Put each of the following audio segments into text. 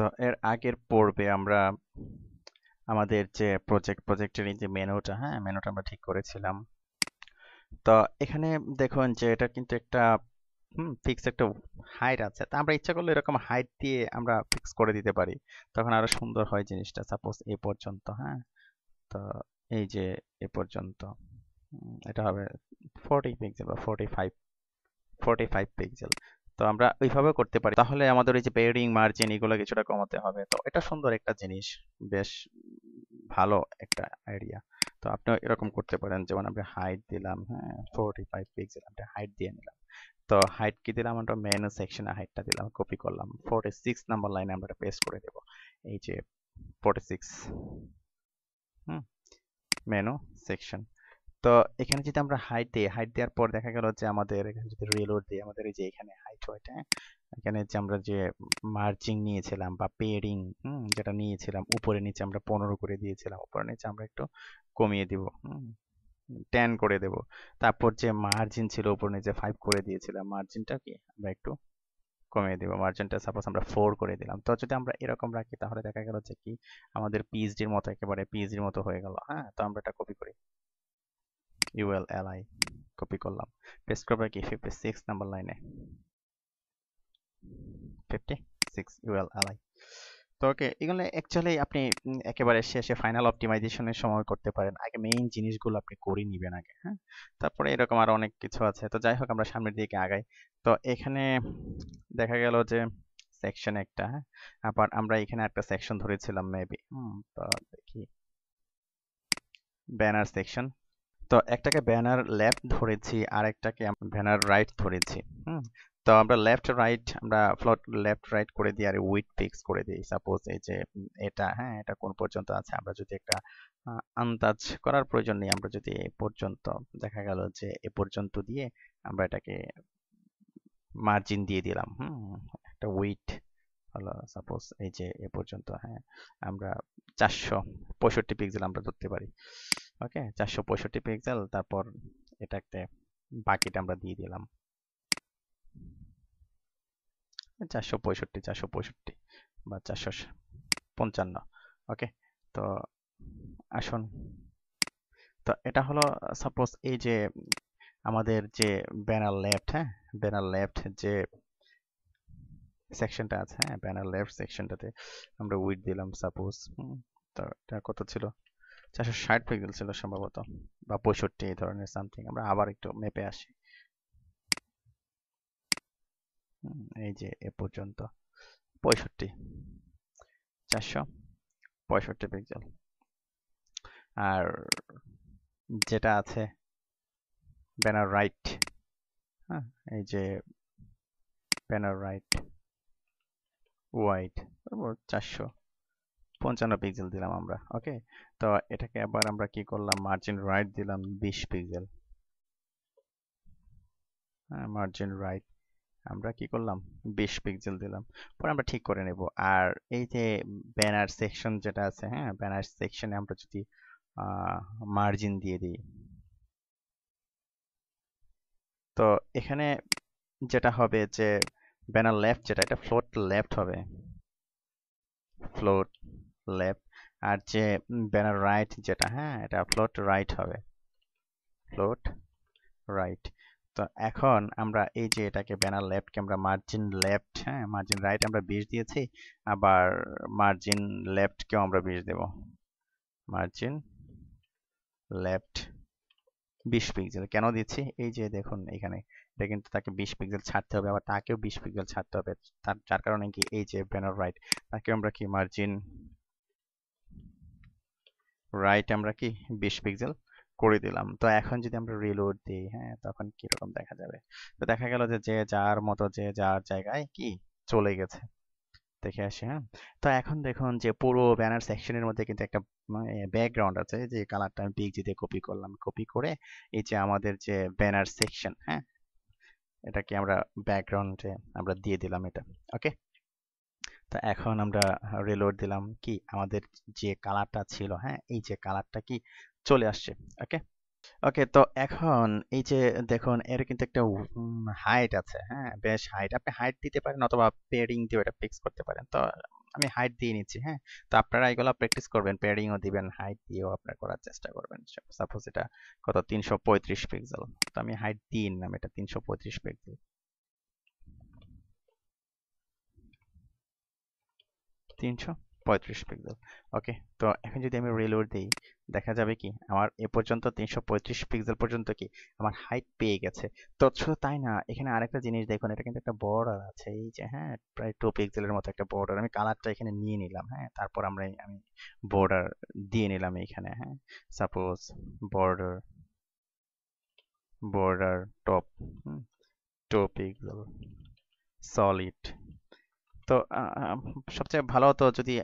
তো এর আগের পর্বে আমরা আমাদের যে প্রজেক্টের এই যে মেনুটা, হ্যাঁ, মেনুটা আমরা ঠিক করেছিলাম। তো এখানে দেখুন যে এটা কিন্তু একটা ফিক্স একটা হাইট আছে। তা আমরা ইচ্ছা করলে এরকম হাইট দিয়ে আমরা ফিক্স করে দিতে পারি, তখন আরো সুন্দর হয় জিনিসটা। সাপোজ এ পর্যন্ত, হ্যাঁ, তো এই যে এ পর্যন্ত এটা হবে 40 পিক্সেল বা 45 পিক্সেল। তো আমরা ওইভাবে করতে পারি, তাহলে আমাদের এই যে পেয়ারিং মার্জিন এগুলো কিছুটা কমাতে হবে। তো এটা সুন্দর একটা জিনিস, বেশ ভালো একটা আইডিয়া। তো আপনি এরকম করতে পারেন, যেমন আমরা হাইট দিলাম, হ্যাঁ, 45 পিক্সেল আমরা হাইট দিয়ে নিলাম। তো হাইট কি দিলাম, আমরা মেনু সেকশনে হাইটটা দিলাম, কপি করলাম, 46 নাম্বার লাইনে আমরা পেস্ট করে দেব। এই যে 46, হুম, মেনু সেকশন। তো এখানে যদি আমরা হাইট দিই, হাইট দেওয়ার পর দেখা গেল যে আমাদের এখানে যদি রিলোড দিই, আমাদের এই যে এখানে হাইট ওয়েট, হ্যাঁ, এখানে যে আমরা যে মার্জিং নিয়েছিলাম বা পেয়ারিং যেটা নিয়েছিলাম, উপরে নিচে আমরা 15 করে দিয়েছিলাম, উপরে নিচে আমরা একটু কমিয়ে দিব, 10 করে দেব। তারপর যে মার্জিন ছিল উপরে নিচে 5 করে দিয়েছিলাম, মার্জিনটা কি আমরা একটু কমিয়ে দিব, মার্জিনটা সাপোজ আমরা 4 করে দিলাম। তো যদি আমরা এরকম রাখি, তাহলে দেখা গেল যে কি আমাদের পিএইচডির মতো, একেবারে পিএইচডির মতো হয়ে গেল। হ্যাঁ, তো আমরা এটা কপি করি, ULLI কপি করলাম, পেস্ট করবো কি 56 নাম্বার লাইনে, 56 ULLI। তো ওকে, এগুলো অ্যাকচুয়ালি আপনি একেবারে শেষে ফাইনাল অপটিমাইজেশনের সময় করতে পারেন। আগে মেইন জিনিসগুলো আপনি করে নিবেন আগে, হ্যাঁ, তারপরে এরকম আরো অনেক কিছু আছে। তো যাই হোক, আমরা সামনের দিকে আগাই। তো এখানে দেখা গেল যে সেকশন একটা, হ্যাঁ, আবার আমরা এখানে একটা সেকশন ধরেছিলাম মেবি, তো দেখি, ব্যানার সেকশন। তো একটাকে ব্যানার লেফট ধরেছি, আর একটাকে ব্যানার রাইট ধরেছি। হুম তো আমরা লেফট রাইট, আমরা ফ্লোট লেফট রাইট করে দিই, আর উইড ফিক্স করে দিই। সাপোজ এই যে এটা, হ্যাঁ, এটা কোন পর্যন্ত আছে, আমরা যদি একটা আন্দাজ করার প্রয়োজন নেই, আমরা যদি এ পর্যন্ত, দেখা গেল যে এ পর্যন্ত দিয়ে আমরা এটাকে মার্জিন দিয়ে দিলাম, একটা উইড হলো সাপোজ এই যে এ পর্যন্ত, হ্যাঁ, আমরা 465 পিক্সেল আমরা ধরতে পারি। ওকে, 465 পিক্সেল, তারপর এটাতে বাকিটা আমরা দিয়ে দিলাম 465 বা 455। ওকে, তো আসুন, তো এটা হলো সাপোজ এই যে আমাদের যে ব্যানার লেফট, হ্যাঁ, ব্যানার লেফট যে সেকশনটা আছে, হ্যাঁ, ব্যানার লেফট সেকশনটাতে আমরা উইড দিলাম সাপোজ। তো এটা কত ছিল, 460 পিক্সেল ছিল সম্ভবত, বা 65, এই ধরনের সামথিং। আমরা আবার একটু মেপে আসি, এই যে এ পর্যন্ত 65, 465 পিক্সেল। আর যেটা আছে ব্যানার রাইট, হ্যাঁ, এই যে ব্যানার রাইট ওয়াইড 455 পিক্সেল দিলাম আমরা। ওকে, তো এটাকে আবার আমরা কি করলাম, মার্জিন রাইট দিলাম 20 পিক্সেল। হ্যাঁ, মার্জিন রাইট আমরা কি করলাম, 20 পিক্সেল দিলাম। পরে আমরা ঠিক করে নেব। আর এই যে ব্যানার সেকশন যেটা আছে, হ্যাঁ, ব্যানার সেকশনে আমরা যদি মার্জিন দিয়ে দিই, তো এখানে যেটা হবে যে ব্যানার লেফট যেটা, এটা ফ্লোট লেফট হবে, ফ্লোট লেফট। আর যে ব্যানার রাইট যেটা, হ্যাঁ, এটা ফ্লোট রাইট হবে, ফ্লোট রাইট। তো এখন আমরা এই যে এটাকে ব্যানার লেফটকে আমরা মার্জিন লেফট, হ্যাঁ, মার্জিন রাইট আমরা 20 দিয়েছি, আবার মার্জিন লেফটকেও আমরা 20 দেব, মার্জিন লেফট 20 পিক্সেল। কেন দিচ্ছি, এই যে দেখুন এখানে এটা কিন্তু তাকে 20 পিক্সেল ছাড়তে হবে, আবার তাকেও 20 পিক্সেল ছাড়তে হবে। তার যার কারণে কি এই যে ব্যানার রাইট, তাকে আমরা কি মার্জিন রাইট আমরা কি 20 পিক্সেল করে দিলাম। তো এখন যদি আমরা রিলোড দিই, হ্যাঁ, তখন কিরকম দেখা যাবে। তো দেখা গেল যে যে যার মতো যে যার জায়গায় কি চলে গেছে। দেখে আসি, হ্যাঁ। তো এখন দেখুন যে পুরো ব্যানার সেকশনের মধ্যে কিন্তু একটা ব্যাকগ্রাউন্ড আছে, যে কালারটা আমি পিএক্সজি দিয়ে কপি করলাম, কপি করে এই যে আমাদের যে ব্যানার সেকশন, হ্যাঁ, এটাকে আমরা ব্যাকগ্রাউন্ডে আমরা দিয়ে দিলাম এটা। ওকে, তো এখন আমরা রিলোড দিলাম, কি আমাদের যে কালারটা ছিল, হ্যাঁ, এই যে কালারটা কি চলে আসছে। ওকে, ওকে, তো এখন এই যে দেখুন এর কিন্তু একটা হাইট আছে, হ্যাঁ, বেশ হাইট, আপনি হাইট দিতে পারেন অথবা পেয়ারিং দিয়ে এটা ফিক্স করতে পারেন। তো আমি হাইট দিয়ে নিচ্ছি, হ্যাঁ। তো আপনারা এগুলো প্র্যাকটিস করবেন, প্যাডিংও দিবেন, হাইট দিয়েও আপনারা করার চেষ্টা করবেন। সাপোজ এটা কত 335 পিক্সেল, তো আমি হাইট দিয়ে নিলাম এটা 335 পিক্সেল। 335 পিক্সেল। ওকে, তো এখন যদি আমি রিলোড দিই, দেখা যাবে কি আমার এ পর্যন্ত 335 পিক্সেল পর্যন্ত কি আমার হাইট পেয়ে গেছে। তো শুধু তাই না, এখানে আরেকটা জিনিস দেখুন, এটা কিন্তু একটা বর্ডার আছে, এই যে হ্যাঁ, প্রায় 2 পিক্সেলের মতো একটা বর্ডার। আমি কালারটা এখানে নিয়ে নিলাম, হ্যাঁ, তারপর আমি বর্ডার দিয়ে নিলাম এখানে, হ্যাঁ। Suppose border, border top 2 pixel solid. তো সবচেয়ে ভালো হতো যদি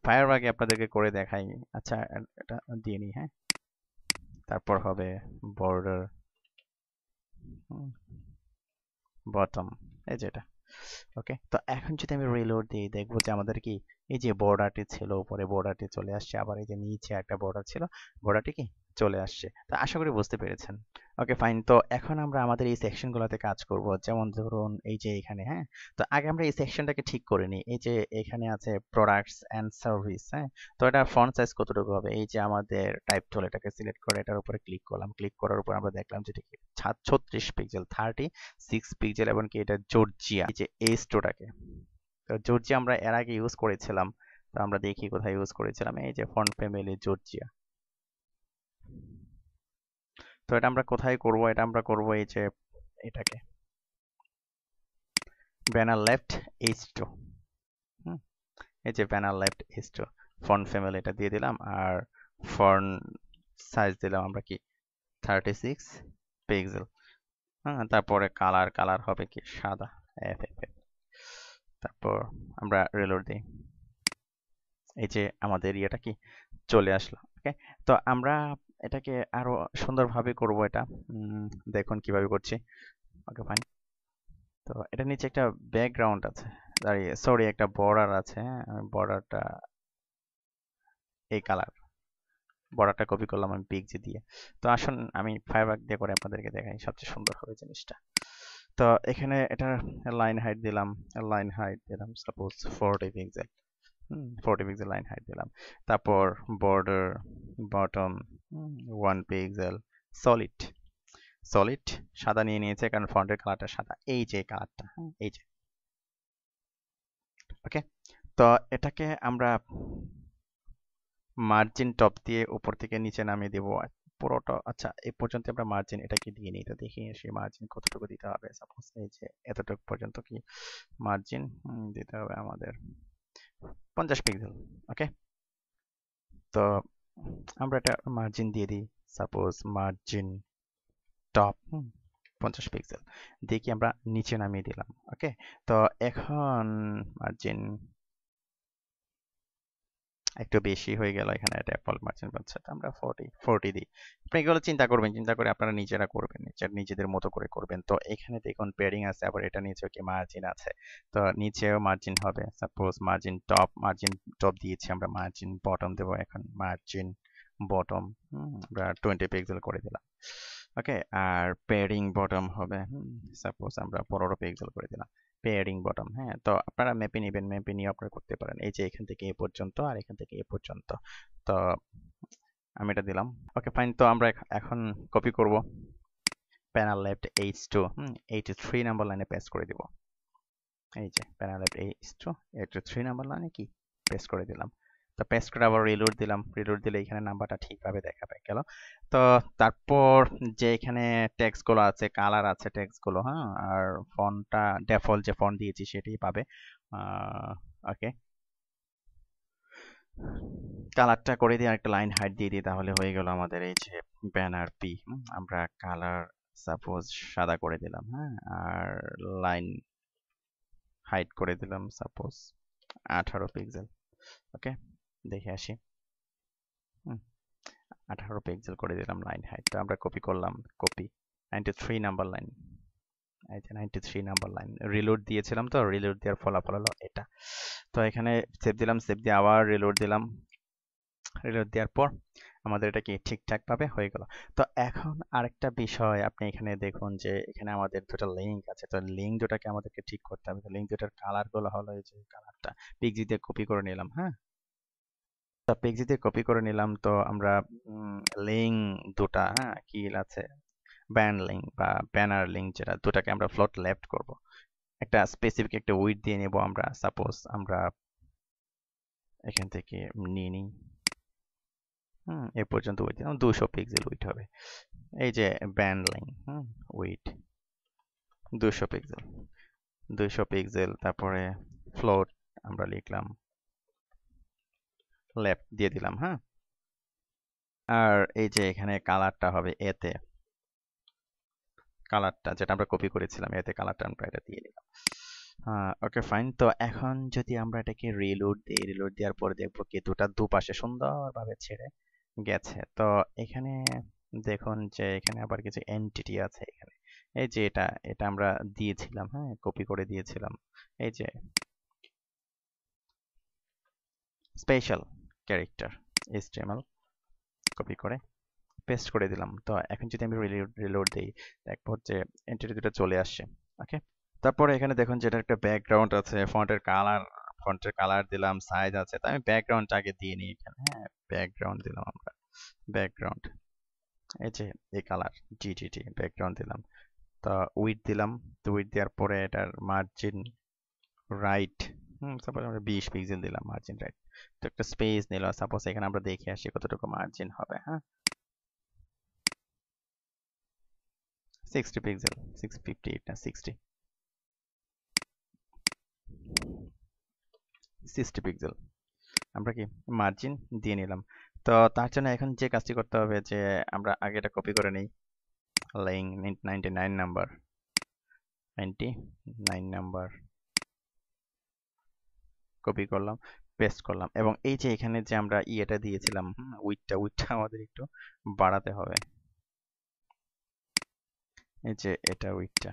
ফায়ারবাগে আপনাদেরকে করে দেখাই। আচ্ছা, এটা দিয়ে নিই, হ্যাঁ। তারপর হবে বর্ডার বটম, এই যে এটা। ওকে, তো এখন যদি আমি রিলোড দিই, দেখবো যে আমাদের কি এই যে বর্ডারটি ছিল উপরে, বর্ডারটি চলে আসছে, আবার এই যে নিচে একটা বর্ডার ছিল, বর্ডারটি কি চলে আসছে। তো আশা করি বুঝতে পেরেছেন। ওকে ফাইন, তো এখন আমরা আমাদের এই সেকশনগুলোতে কাজ করব। যেমন ধরুন এই যে এখানে, হ্যাঁ। তো আগে আমরা এই সেকশনটাকে ঠিক করে নিই। এই যে এখানে আছে প্রোডাক্টস এন্ড সার্ভিস, হ্যাঁ। তো এটা ফন্ট সাইজ কতটুকু হবে, এই যে আমাদের টাইপ টুল, এটাকে সিলেক্ট করে এটার উপরে ক্লিক করলাম। ক্লিক করার উপর আমরা দেখলাম যে 36 পিক্সেল, 36 পিক্সেল, এবং কি এটা জর্জিয়া, এই যে এস্টোটাকে। তো জর্জিয়া আমরা এর আগে ইউজ করেছিলাম, তো আমরা দেখি কোথায় ইউজ করেছিলাম, এই যে ফন্ট ফ্যামিলি জর্জিয়া। তো এটা আমরা কোথায় করব, এটা আমরা করব এই যে এটাকে ব্যানার লেফট H2, এই যে banner left H2 font family এটা দিয়ে দিলাম, আর ফন্ট সাইজ দিলাম আমরা কি 36 পিক্সেল, হ্যাঁ। তারপরে কালার হবে কি সাদা, FFF। তারপর আমরা রিলোড দিই, এই যে আমাদের ইয়েটা কি চলে আসলো। ওকে, তো আমরা এটাকে আরো সুন্দরভাবে করব এটা। দেখুন কিভাবে করছি। ওকে ফাইন, তো এটা নিচে একটা ব্যাকগ্রাউন্ড আছে, দাঁড়িয়ে সরি একটা বর্ডার আছে, হ্যাঁ। আমি বর্ডারটা এই কালার, বর্ডারটা কপি করলাম আমি পিএক্সজি দিয়ে। তো আসুন আমি ফায়ারবাগ দিয়ে করে আপনাদেরকে দেখাই, সবচেয়ে সুন্দর হবে জিনিসটা। তো এখানে এটা লাইন হাইট দিলাম suppose 40 pixel, 40 pixel line height দিলাম। তারপর border bottom 1 pixel solid, solid সাদা নিয়ে নিয়েছে কারণ ফন্টের কালারটা সাদা, এই যে কালারটা, এই যে। ওকে, তো এটাকে আমরা মার্জিন টপ দিয়ে উপর থেকে নিচে নামিয়ে দেবো পুরোটা। আচ্ছা, এই পর্যন্ত আমরা মার্জিন এটাকে দিয়ে নিই, তো দেখি সেই মার্জিন কতটুকু দিতে হবে। সাপোজ এই যে এতটুকু পর্যন্ত কি মার্জিন দিতে হবে আমাদের 50 পিক্সেল। ওকে, তো আমরা এটা মার্জিন দিয়ে দিই, সাপোজ মার্জিন টপ 50 পিক্সেল দিয়ে কি আমরা নিচে নামিয়ে দিলাম। ওকে, তো এখন মার্জিন একটু বেশি হয়ে গেল, এখানে ডিফল্ট মার্জিন পাচ্ছে, তো আমরা 40 দিই। আপনি এগুলো চিন্তা করবেন, চিন্তা করে আপনারা নিজেরা করবেন, নিজেদের মতো করে করবেন। তো এখানে দেখুন প্যাডিং আছে, আবার এটা নিচেও কি মার্জিন আছে, তো নিচেও মার্জিন হবে। সাপোজ মার্জিন টপ দিয়েছি, আমরা মার্জিন বটম দেবো এখন, মার্জিন বটম আমরা 20 পিক্সেল করে দিলাম। ওকে, আর প্যাডিং বটম হবে সাপোজ আমরা 15 পিক্সেল করে দিলাম পেয়ারিং বটম, হ্যাঁ। তো আপনারা ম্যাপে নেবেন, ম্যাপে নিয়ে আপনারা করতে পারেন। এই যে এখান থেকে এ পর্যন্ত আর এখান থেকে এ পর্যন্ত, তো আমি এটা দিলাম। ওকে ফাইন, তো আমরা এখন কপি করব, প্যানেল লেফট H2 83 নাম্বার লাইনে পেস্ট করে দিব। এই যে প্যানেল লেফট H2 83 নাম্বার লাইনে কি পেস্ট করে দিলাম। তো পেস্ট করে আবার রিলোড দিলাম, রিলোড দিলে এখানে নাম্বারটা ঠিকভাবে দেখাবে গেল। তো তারপর যে এখানে টেক্সট গুলো আছে, কালার আছে টেক্সট গুলো, হ্যাঁ। আর ফন্টটা ডিফল্ট যে ফন্ট দিয়েছি সেটাই পাবে। ওকে, কালারটা করে দিয়ে একটা লাইন হাইট দিয়ে দিই, তাহলে হয়ে গেল আমাদের এই যে ব্যানার পি। আমরা কালার সাপোজ সাদা করে দিলাম, হ্যাঁ। আর লাইন হাইট করে দিলাম সাপোজ 18 পিক্সেল। ওকে, দেখে আসি। 18 পিক্সেল করে দিলাম লাইন হাইট। তো আমরা কপি করলাম, কপি 93 নাম্বার লাইন, এই যে 93 নাম্বার লাইন। রিলোড দিয়েছিলাম, তো রিলোড দেওয়ার ফলাফল হলো এটা। তো এখানে সেভ দিলাম, সেভ দিয়ে আবার রিলোড দিলাম। রিলোড দেওয়ার পর আমাদের এটা কি ঠিকঠাক ভাবে হয়ে গেল। তো এখন আরেকটা বিষয় আপনি এখানে দেখুন যে এখানে আমাদের দুটো লিঙ্ক আছে, তো লিঙ্ক দুটাকে আমাদেরকে ঠিক করতে হবে। তো লিঙ্ক দুটার কালার গুলো হলো এই যে কালারটা পিএক্সজি দিয়ে কপি করে নিলাম। হ্যাঁ, তো পিএক্সজি দিয়ে কপি করে নিলাম। তো আমরা লিঙ্ক দুটা, হ্যাঁ কি আছে, ব্যান লিঙ্ক বা ব্যানার লিঙ্ক, যেটা দুটাকে আমরা ফ্লোট লেফট করব। একটা স্পেসিফিক একটা উইডথ দিয়ে নেব আমরা। সাপোজ আমরা এখান থেকে নিয়ে নিই, এ পর্যন্ত উইডথ দিলাম 200 পিক্সেল উইডথ হবে। এই যে band line, width 200 pixel, 200 pixel. তারপরে ফ্লোট আমরা লিখলাম লেফট দিয়ে দিলাম। হ্যাঁ, আর এই যে এখানে কালারটা হবে এতে, কালারটা যেটা আমরা কপি করেছিলাম এতে কালারটা আমরা এটা দিয়ে দিলাম। Okay fine. তো এখন যদি আমরা এটাকে রিলোড দিই, রিলোড দেওয়ার পরে দেখবো কি দুটা দুপাশে সুন্দরভাবে ছেড়ে গেছে। তো এখানে দেখুন যে এখানে আবার কিছু এন্টিটি আছে এখানে। এই যে এটা এটা আমরা দিয়েছিলাম, হ্যাঁ কপি করে দিয়েছিলাম। এই যে স্পেশাল ক্যারেক্টার HTML কপি করে পেস্ট করে দিলাম। তো এখন যদি আমি রিলোড দিই, দেখবো যে এন্টিটি দুটো চলে আসছে। ওকে, তারপরে এখানে দেখুন যে এটার একটা ব্যাকগ্রাউন্ড আছে, ফন্টের কালার দিলাম, সাইজ আছে। তো আমি ব্যাকগ্রাউন্ডটা আগে দিয়ে নিই এখানে। হ্যাঁ, ব্যাকগ্রাউন্ড দিলাম আমরা, ব্যাকগ্রাউন্ড এই যে এই কালার জি ব্যাকগ্রাউন্ড দিলাম। তো উইডথ দিলাম। তো উইডথ দেওয়ার পরে এটার মার্জিন রাইট, সাপোজ আমরা 20 পিক্সেল দিলাম মার্জিন রাইট। তো একটা স্পেস নিলাম। সাপোজ এখানে আমরা দেখে আসি কতটুকু মার্জিন হবে। হ্যাঁ, 60 পিক্সেল, 658 না 60 পিক্সেল আমরা কি মার্জিন দিয়ে নিলাম। তো তার জন্য এখন যে কাজটি করতে হবে যে আমরা আগে এটা কপি করে নিই, লাইন 99 নাম্বার, 99 নাম্বার কপি করলাম, পেস্ট করলাম। এবং এই যে এখানে যে আমরা ইয়েটা দিয়েছিলাম, উইডথটা আমাদের একটু বাড়াতে হবে। এই যে এটা উইডথটা,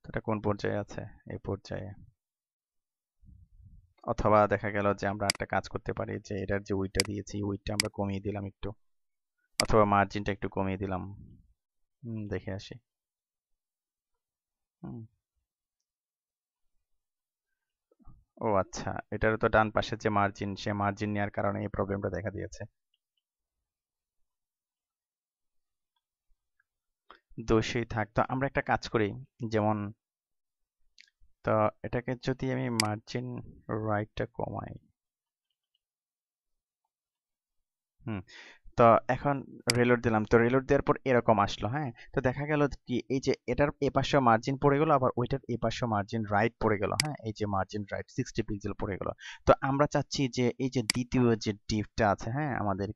তো এটা কোন পর্যায়ে আছে, এই পর্যায়ে। অথবা দেখা গেল যে আমরা একটা কাজ করতে পারি যে এটার যে উইডথটা দিয়েছি উইডথটা আমরা কমিয়ে দিলাম একটু, অথবা মার্জিনটা একটু কমিয়ে দিলাম। দেখে আসি। হুম, ও আচ্ছা, এটার তো ডান পাশে যে মার্জিন, সে মার্জিন নেওয়ার কারণে এই প্রবলেমটা দেখা দিয়েছে। দোষী থাকতো, আমরা একটা কাজ করি, যেমন তো এটাকে যদি আমি মার্জিন রাইটটা কমাই, হুম, তো এখন রিলোড দিলাম। তো রিলোড দেওয়ার পর এরকম আসলো। হ্যাঁ, তো দেখা গেল কি এই যে এটার এপাশে মার্জিন পড়ে গেল, আবার ওইটার এপাশে মার্জিন রাইট পড়ে গেল। হ্যাঁ, এই যে মার্জিন রাইট 60 পিক্সেল পড়ে গেল। তো আমরা চাচ্ছি যে এই যে দ্বিতীয় যে ডিভটা আছে, হ্যাঁ আমাদের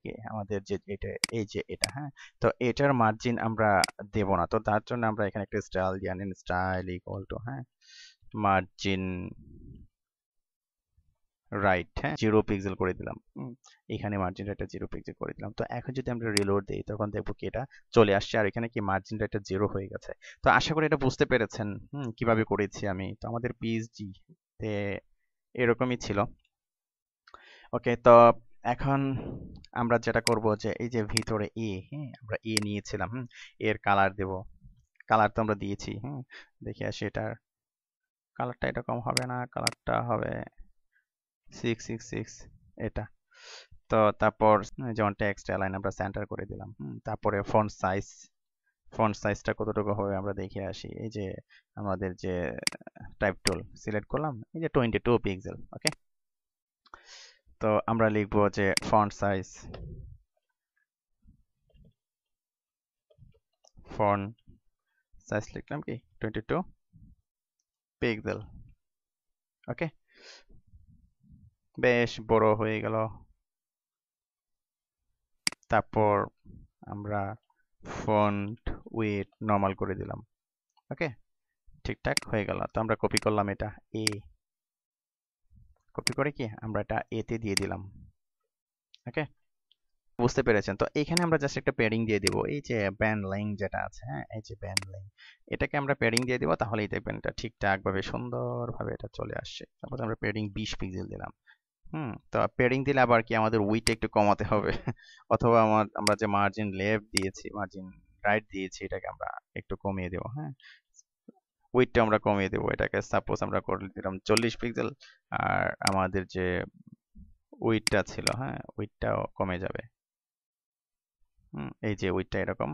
যে এটা, এই যে এটা, হ্যাঁ, তো এটার মার্জিন আমরা দেব না। তো তার জন্য আমরা এখানে একটা স্টাইল দিয়ে আনেন, স্টাইল ইকুয়াল টু, হ্যাঁ, মার্জিন রাইট, হ্যাঁ 0 পিক্সেল করে দিলাম। এখানে মার্জিন রাইটটা 0 পিক্সেল করে দিলাম। তো এখন যদি আমরা রিলোড দিই তখন দেখবো কি এটা চলে আসছে, আর এখানে কি মার্জিন রাইটটা 0 হয়ে গেছে। তো আশা করি এটা বুঝতে পেরেছেন কিভাবে করেছি আমি। তো আমাদের পিএইচডি তে এরকমই ছিল। ওকে, তো এখন আমরা যেটা করব যে এই যে ভিতরে হ্যাঁ আমরা নিয়েছিলাম, এর কালার দেব। কালার তো আমরা দিয়েছি। দেখে আসি এটার কালারটা এরকম হবে না, কালারটা হবে 666 এটা। তো তারপর যেমন টেক্সট অ্যালাইন আমরা সেন্টার করে দিলাম। তারপরে ফন্ট সাইজটা কতটুকু হবে আমরা দেখে আসি। এই যে আমাদের যে টাইপ টুল সিলেক্ট করলাম, এই যে 22 পিক্সেল। ওকে, তো আমরা লিখবো যে ফন্ট সাইজ লিখলাম কি 22 পিক্সেল। ওকে, বেশ বড় হয়ে গেল। তারপর আমরা ফন্ট উইডথ নরমাল করে দিলাম। ওকে, ঠিকঠাক হয়ে গেল। তো আমরা কপি করলাম এটা, কপি করে কি আমরা এটা এতে দিয়ে দিলাম। ওকে, বুঝতে পেরেছেন। তো এখানে আমরা জাস্ট একটা প্যাডিং দিয়ে দিব, এই যে ব্যান্ড লাইন যেটা আছে, হ্যাঁ এই যে ব্যান্ড লাইন, এটাকে আমরা প্যাডিং দিয়ে দিব। তাহলেই দেখবেন এটা ঠিকঠাক ভাবে সুন্দরভাবে এটা চলে আসছে। তারপর আমরা প্যাডিং 20 পিক্সেল দিলাম। তো পেডিং দিলে আবার কি আমাদের উইথ একটু কমাতে হবে অথবা আমরা যে মার্জিন লেফট দিয়েছি, মার্জিন রাইট দিয়েছি, এটাকে আমরা একটু কমিয়ে দেবো। হ্যাঁ, উইথটা আমরা কমিয়ে দেবো। এটাকে সাপোজ আমরা করে দিলাম 40 পিক্সেল, আর আমাদের যে উইথটা ছিল, হ্যাঁ, উইথটাও কমে যাবে। এই যে উইথটা এরকম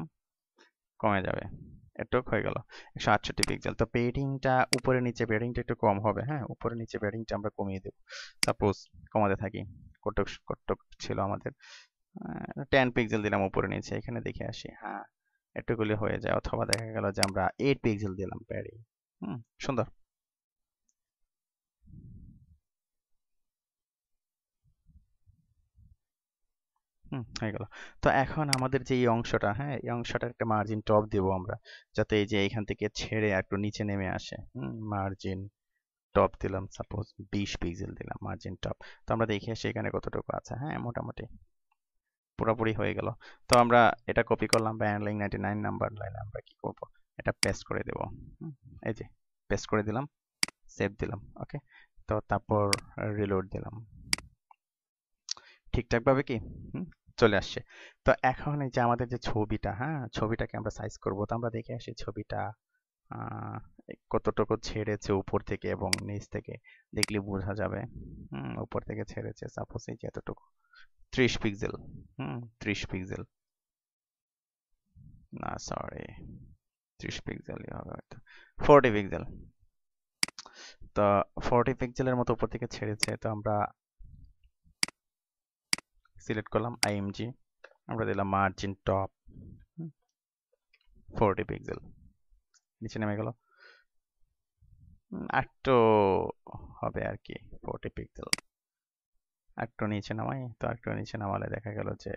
কমে যাবে। এটুক হয়ে গেল 168 পিক্সেল। তো পেডিংটা উপরে নিচে পেডিংটা একটু কম হবে। হ্যাঁ, উপরে নিচে পেডিংটা আমরা কমিয়ে দেব। সাপোজ কমাতে থাকি, কতটুক কতটুক ছিল আমাদের, 10 পিক্সেল দিলাম উপরে নিচে। এখানে দেখে আসি, হ্যাঁ এটুকুলি হয়ে যায়। অথবা দেখা গেল যে আমরা 8 পিক্সেল দিলাম প্যাডিং। সুন্দর। হয়ে গেল। তো এখন আমাদের যে এই অংশটা, হ্যাঁ, এই অংশটার একটা মার্জিন টপ দেবো আমরা, যাতে এই যে এখান থেকে ছেড়ে একটু নিচে নেমে আসে। মার্জিন টপ দিলাম, সাপোজ 20 পিক্সেল দিলাম মার্জিন টপ। তো আমরা দেখি আসি এখানে কতটুকু আছে। হ্যাঁ, মোটামুটি পুরোপুরি হয়ে গেল। তো আমরা এটা কপি করলাম, ব্যান্ড লিঙ্ক 99 নাম্বার লাইনে আমরা কি করব, এটা পেস্ট করে দেব। এই যে পেস্ট করে দিলাম, সেভ দিলাম। ওকে, তো তারপর রিলোড দিলাম। ঠিকঠাক ভাবে কি চলে আসছে। তো এখন এই যে আমাদের যে ছবিটা, হ্যাঁ, ছবিটাকে আমরা সাইজ করব। তো আমরা দেখে আসি ছবিটা কতটুকু ছেড়েছে উপর থেকে এবং নিচ থেকে, দেখলে বোঝা যাবে। উপর থেকে ছেড়েছে সাপোজ এই যে এতটুকু, 30 পিক্সেল। 30 পিক্সেল না, সরি, 30 পিক্সেলই হবে হয়তো, 40 পিক্সেল। তো 40 পিক্সেলের মতো উপর থেকে ছেড়েছে। তো আমরা সিলেক্ট করলাম আইএমজি, আমরা দিলাম মার্জিন টপ 40 পিক্সেল, নিচে নেমে গেল। একটু হবে আর কি, 40 পিক্সেল একটু নিচে নামাই। তো একটু নিচে নামালে দেখা গেল যে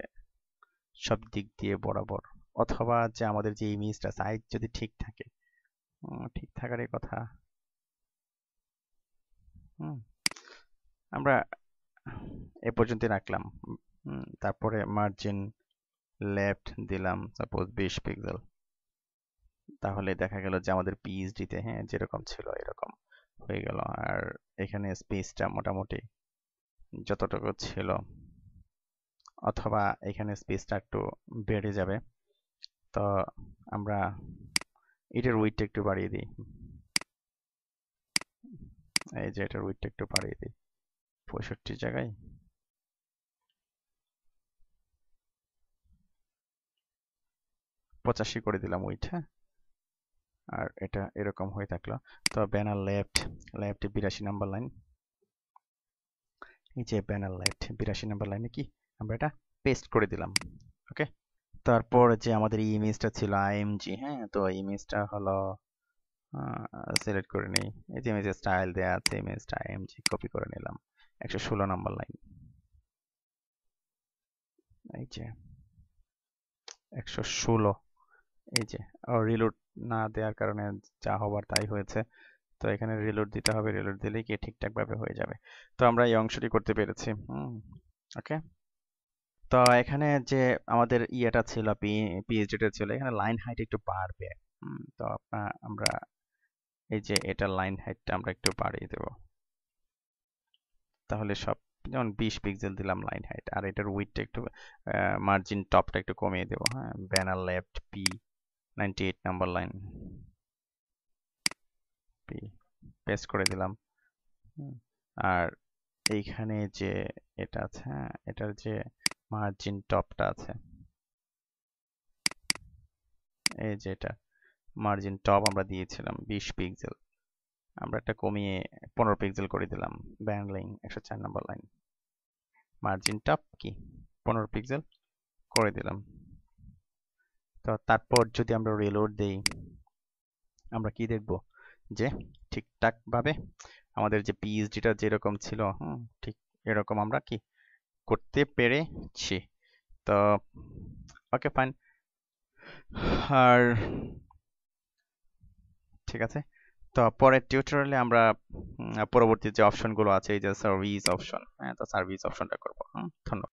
সব দিক দিয়ে বরাবর। অথবা যে আমাদের যে ইমেজটা সাইজ যদি ঠিক থাকে, ঠিক থাকারই কথা। আমরা এ পর্যন্ত রাখলাম। তারপরে মার্জিন লেফট দিলাম সাপোজ 20 পিক্সেল। তাহলে দেখা গেল যে আমাদের পিএইচডিতে, হ্যাঁ, যেরকম ছিল এরকম হয়ে গেল। আর এখানে স্পেসটা মোটামুটি যতটুকু ছিল, অথবা এখানে স্পেসটা একটু বেড়ে যাবে। তো আমরা এটার উইডথটা একটু বাড়িয়ে দিই। এই যে এটার উইডথটা একটু বাড়িয়ে দিই 65 জায়গায়। পঁচাশি করে দিলাম উইডথ। হ্যাঁ, আর এটা এরকম হয়ে থাকলো। তো ব্যানার লেফট, লেফটে 82 নাম্বার লাইন। এই যে ব্যানার লেফট 82 নাম্বার লাইনে কি আমরা এটা পেস্ট করে দিলাম। ওকে, তারপর যে আমাদের এই ইমেজটা ছিল আইএমজি, হ্যাঁ, তো ইমেজটা হলো সিলেক্ট করে নিই। এই যে ইমেজের স্টাইল দেয়া আছে, ইমেজটা আইএমজি কপি করে নিলাম, 116 নাম্বার লাইন। এই যে 116, এই যে রিলোড না দেওয়ার কারণে যা হবার তাই হয়েছে। তো এখানে রিলোড দিতে হবে, রিলোড দিলেই কি ঠিকঠাক ভাবে হয়ে যাবে। তো আমরা এই অংশটি করতে পেরেছি। ওকে, তো এখানে যে আমাদের ইয়েটা ছিল, পিএইচডিটা ছিল, এখানে লাইন হাইট একটু বাড়বে। তো আমরা এই যে এটা লাইন হাইটটা আমরা একটু বাড়িয়ে দেব। তাহলে সব, যেমন 20 পিক্সেল দিলাম লাইন হাইট, আর এটার উইডথটা একটু, মার্জিন টপটা একটু কমিয়ে দেবো। হ্যাঁ, banner left P 98 number line, P paste করে দিলাম। আর এইখানে যে এটা আছে, হ্যাঁ, এটার যে মার্জিন টপটা আছে, এই যে এটা মার্জিন টপ আমরা দিয়েছিলাম 20 পিক্সেল, আমরা এটা কমিয়ে 15 পিক্সেল করে দিলাম। Band link 104 number line, margin top কি 15 পিক্সেল করে দিলাম। তো তারপর যদি আমরা রিলোড দেই, আমরা কি দেখব যে ঠিকঠাক ভাবে আমাদের যে পিএইচডিটা যেরকম ছিল, ঠিক এরকম আমরা কি করতে পেরেছি। তো ওকে, ফাইন। আর ঠিক আছে, তো পরের টিউটোরিয়ালে আমরা পরবর্তী যে অপশনগুলো আছে, এই যে সার্ভিস অপশন, হ্যাঁ, তো সার্ভিস অপশনটা করবো। ধন্যবাদ।